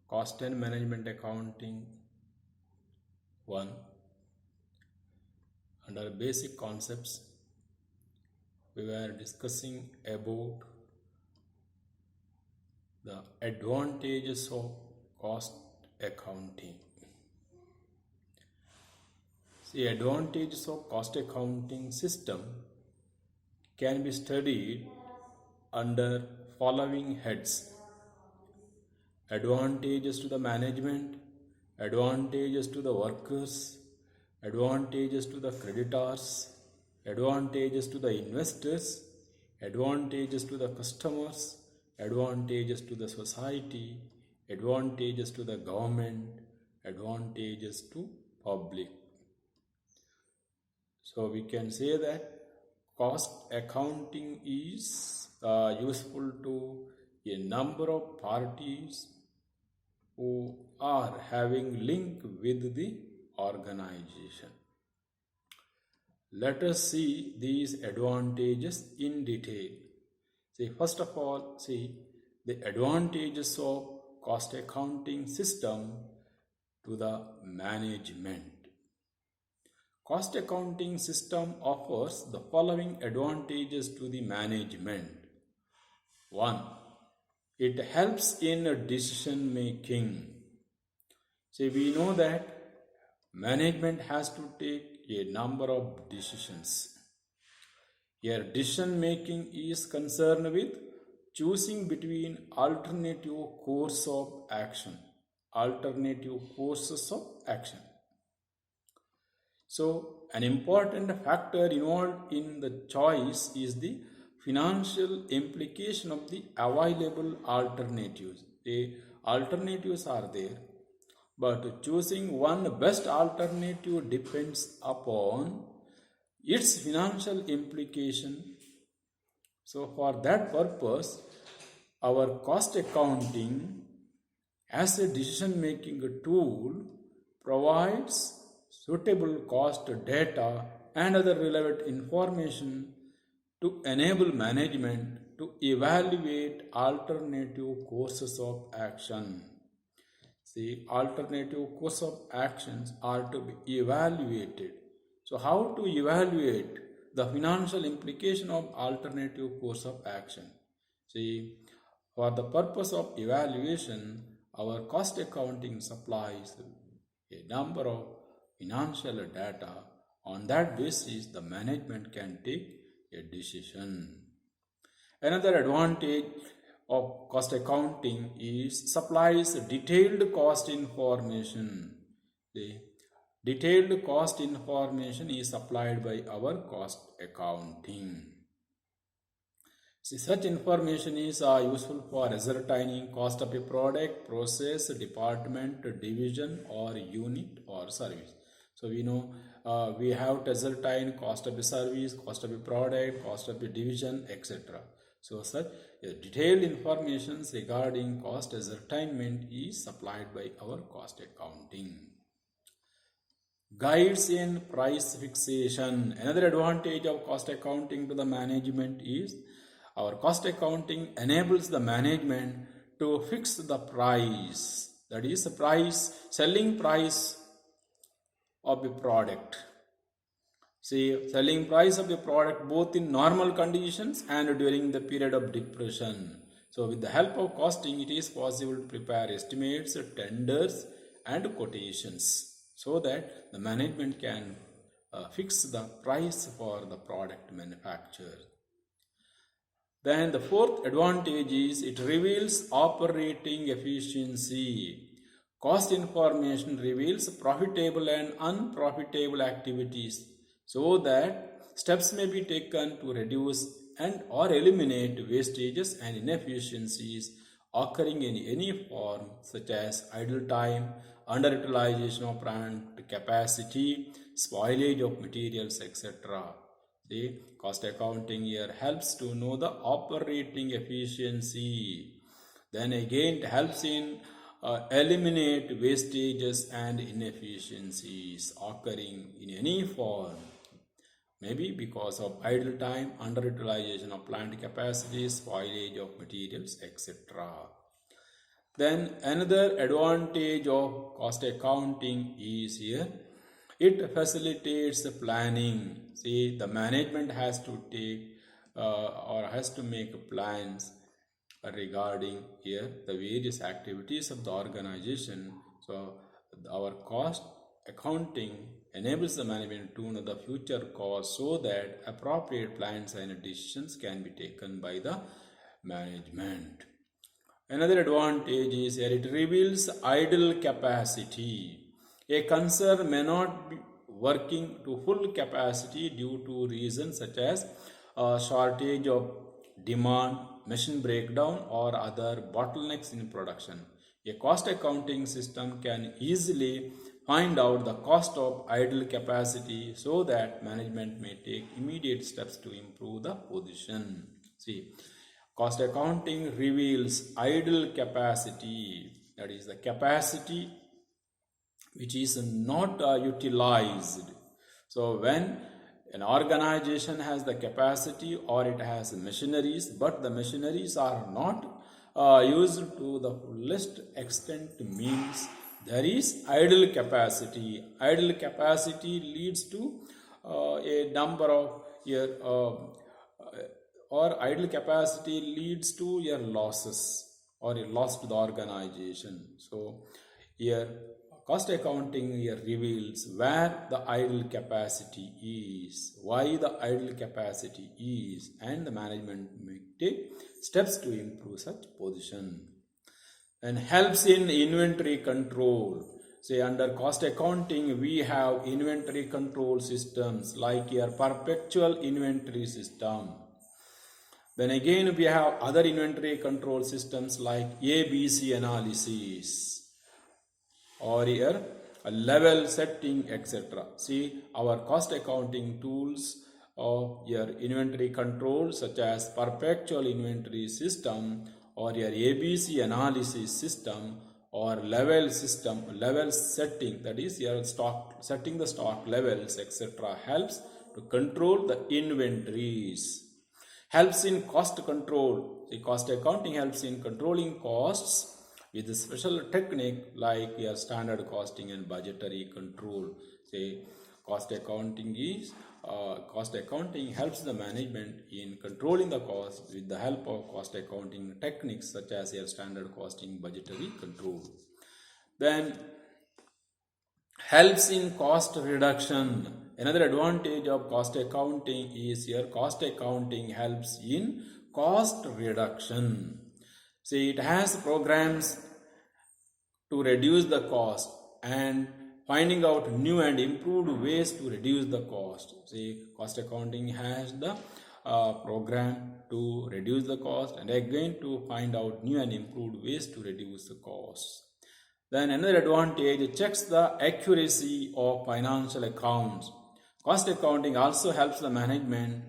Cost and Management Accounting 1. Under basic concepts, we were discussing about the advantages of cost accounting. The advantages of cost accounting system can be studied under following heads: advantages to the management, advantages to the workers, advantages to the creditors, advantages to the investors, advantages to the customers, advantages to the society, advantages to the government, advantages to public. So we can say that cost accounting is useful to a number of parties who are having link with the organization. Let us see these advantages in detail. See, first of all, see the advantages of cost accounting system to the management. Cost accounting system offers the following advantages to the management. 1. It helps in decision making. See, we know that management has to take a number of decisions. Your decision making is concerned with choosing between alternative course of action. Alternative courses of action. So, an important factor involved in the choice is the financial implication of the available alternatives. The alternatives are there, but choosing one best alternative depends upon its financial implication. So, for that purpose, our cost accounting as a decision making tool provides suitable cost data and other relevant information to enable management to evaluate alternative courses of action. See, alternative course of actions are to be evaluated. So, how to evaluate the financial implication of alternative course of action? See, for the purpose of evaluation, our cost accounting supplies a number of financial data. On that basis, the management can take a decision. Another advantage of cost accounting is supplies detailed cost information. The detailed cost information is supplied by our cost accounting. See, such information is useful for ascertaining cost of a product, process, department, division, or unit or service. So we know we have to ascertain cost of a service, cost of a product, cost of a division, etc. So such detailed information regarding cost ascertainment is supplied by our cost accounting. Guides in price fixation. Another advantage of cost accounting to the management is our cost accounting enables the management to fix the price. That is the price, selling price of a product. See, selling price of a product both in normal conditions and during the period of depression. So with the help of costing, it is possible to prepare estimates, tenders and quotations so that the management can fix the price for the product manufactured. Then the fourth advantage is it reveals operating efficiency. Cost information reveals profitable and unprofitable activities so that steps may be taken to reduce and or eliminate wastages and inefficiencies occurring in any form such as idle time, underutilization of plant capacity, spoilage of materials, etc. The cost accounting here helps to know the operating efficiency. Then again it helps in eliminate wastages and inefficiencies occurring in any form, maybe because of idle time, underutilization of plant capacity, spoilage of materials, etc. Then another advantage of cost accounting is here, it facilitates the planning. See, the management has to take or has to make plans regarding here the various activities of the organization. So our cost accounting enables the management to know the future costs so that appropriate plans and decisions can be taken by the management. Another advantage is here it reveals idle capacity. A concern may not be working to full capacity due to reasons such as shortage of demand, machine breakdown, or other bottlenecks in production. A cost accounting system can easily find out the cost of idle capacity so that management may take immediate steps to improve the position. See, cost accounting reveals idle capacity, that is the capacity which is not utilized. So when an organization has the capacity or it has machineries, but the machineries are not used to the fullest extent, means there is idle capacity. Idle capacity leads to a number of your or idle capacity leads to your losses or a loss to the organization. So here cost accounting here reveals where the idle capacity is, why the idle capacity is, and the management may take steps to improve such position. And helps in inventory control. Say under cost accounting we have inventory control systems like your perpetual inventory system. Then again we have other inventory control systems like ABC analysis or here a level setting, etc. See, our cost accounting tools of your inventory control such as perpetual inventory system or your ABC analysis system or level system, level setting, that is your stock, setting the stock levels, etc. helps to control the inventories. Helps in cost control. The cost accounting helps in controlling costs with a special technique like your standard costing and budgetary control. Say cost accounting helps the management in controlling the cost with the help of cost accounting techniques such as your standard costing, budgetary control. Then helps in cost reduction. Another advantage of cost accounting is here cost accounting helps in cost reduction. See, it has programs to reduce the cost and finding out new and improved ways to reduce the cost. See, cost accounting has the program to reduce the cost and again to find out new and improved ways to reduce the cost. Then another advantage, it checks the accuracy of financial accounts. Cost accounting also helps the management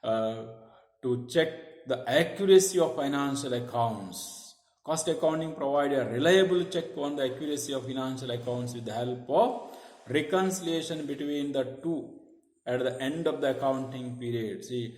to check the accuracy of financial accounts. Cost accounting provides a reliable check on the accuracy of financial accounts with the help of reconciliation between the two at the end of the accounting period. See,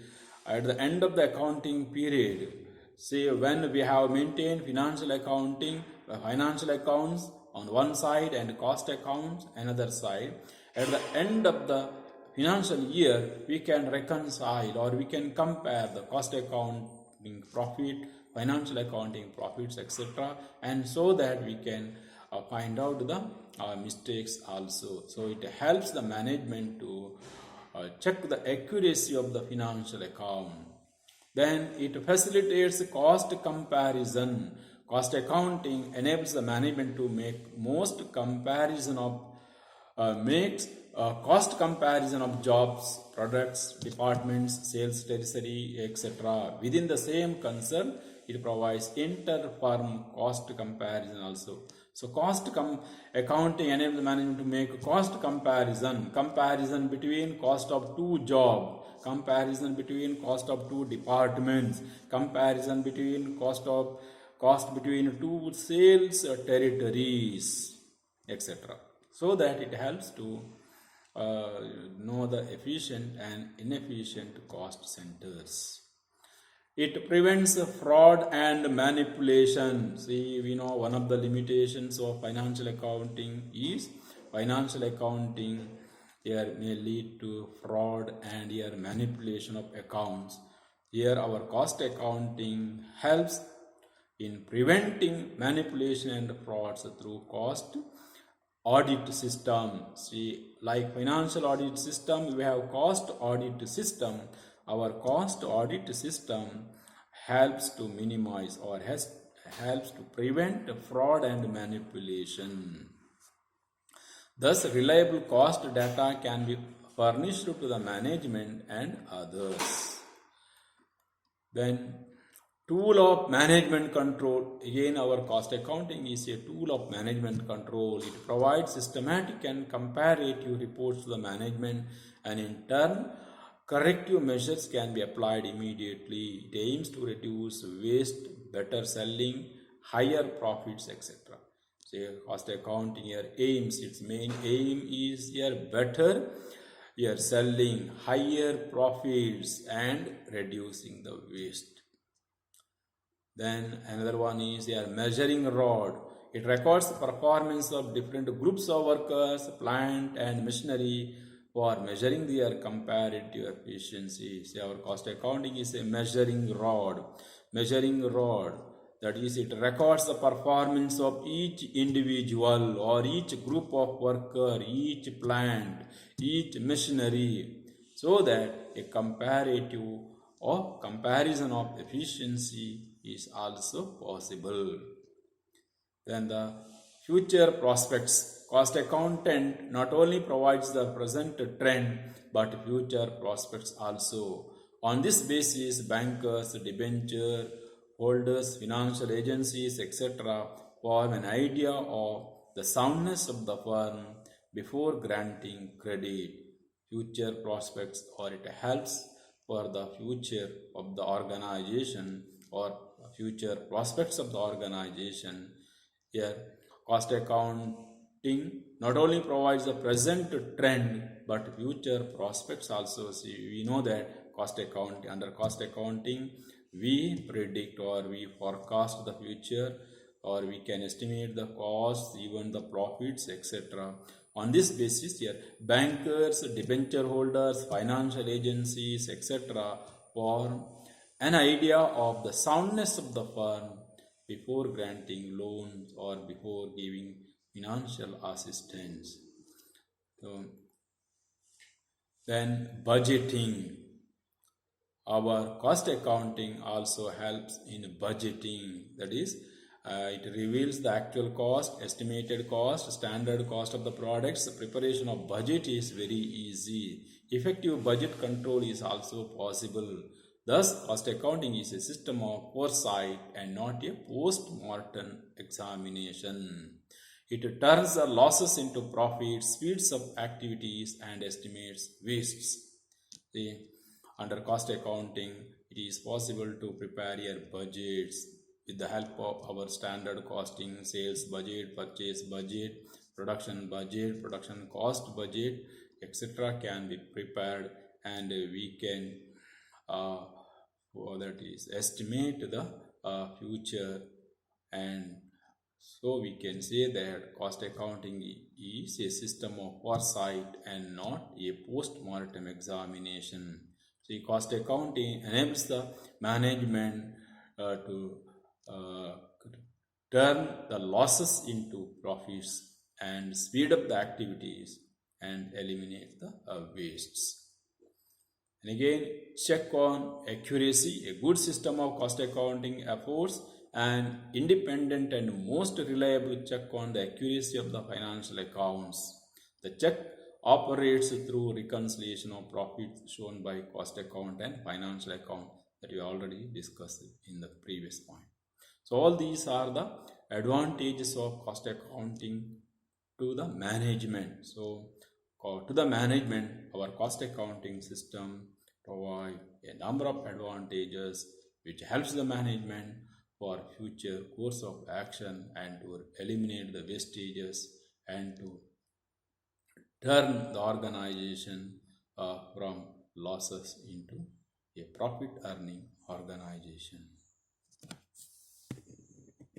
at the end of the accounting period, see, when we have maintained financial accounting, financial accounts on one side and cost accounts another side, at the end of the financial year we can reconcile or we can compare the cost accounting profit, financial accounting profits, etc., and so that we can find out the mistakes also. So it helps the management to check the accuracy of the financial account. Then it facilitates cost comparison. Cost accounting enables the management to make most comparison of cost comparison of jobs, products, departments, sales territory, etc. Within the same concern, it provides inter-firm cost comparison also. So accounting enables the management to make cost comparison between cost of two jobs, comparison between cost of two departments, comparison between cost between two sales territories, etc. So that it helps to know the efficient and inefficient cost centers. It prevents fraud and manipulation. See, we know one of the limitations of financial accounting is financial accounting here may lead to fraud and here manipulation of accounts. Here our cost accounting helps in preventing manipulation and frauds through cost audit system. See, like financial audit system, we have cost audit system. Our cost audit system helps to minimize or helps to prevent fraud and manipulation. Thus, reliable cost data can be furnished to the management and others. Then, tool of management control. Again, our cost accounting is a tool of management control. It provides systematic and comparative reports to the management, and in turn, corrective measures can be applied immediately. It aims to reduce waste, better selling, higher profits, etc. So, cost accounting here aims, its main aim is here better here selling, higher profits, and reducing the waste. Then another one is a measuring rod. It records the performance of different groups of workers, plant and machinery for measuring their comparative efficiency. See, our cost accounting is a measuring rod. Measuring rod, that is, it records the performance of each individual or each group of worker, each plant, each machinery, so that a comparative or comparison of efficiency is also possible. Then the future prospects. Cost accountant not only provides the present trend but future prospects also. On this basis, bankers, debenture holders, financial agencies, etc. form an idea of the soundness of the firm before granting credit. Future prospects, or it helps for the future of the organization or future prospects of the organization. Here, cost accounting not only provides the present trend but future prospects also. See, we know that under cost accounting, we predict or we forecast the future, or we can estimate the costs, even the profits, etc. On this basis, here bankers, debenture holders, financial agencies, etc. form an idea of the soundness of the firm before granting loans or before giving financial assistance. So, then budgeting. Our cost accounting also helps in budgeting. That is, it reveals the actual cost, estimated cost, standard cost of the products. The preparation of budget is very easy. Effective budget control is also possible. Thus, cost accounting is a system of foresight and not a post-mortem examination. It turns the losses into profits, speeds up activities, and estimates wastes. See, under cost accounting, it is possible to prepare your budgets with the help of our standard costing, sales budget, purchase budget, production cost budget, etc. can be prepared, and we can that is estimate the future, and so we can say that cost accounting is a system of foresight and not a post-mortem examination. See, cost accounting enables the management to turn the losses into profits and speed up the activities and eliminate the wastes. And again, check on accuracy. A good system of cost accounting affords an independent and most reliable check on the accuracy of the financial accounts. The check operates through reconciliation of profits shown by cost account and financial account that we already discussed in the previous point. So all these are the advantages of cost accounting to the management. So to the management, our cost accounting system provide a number of advantages which helps the management for future course of action and to eliminate the wastages and to turn the organization from losses into a profit earning organization.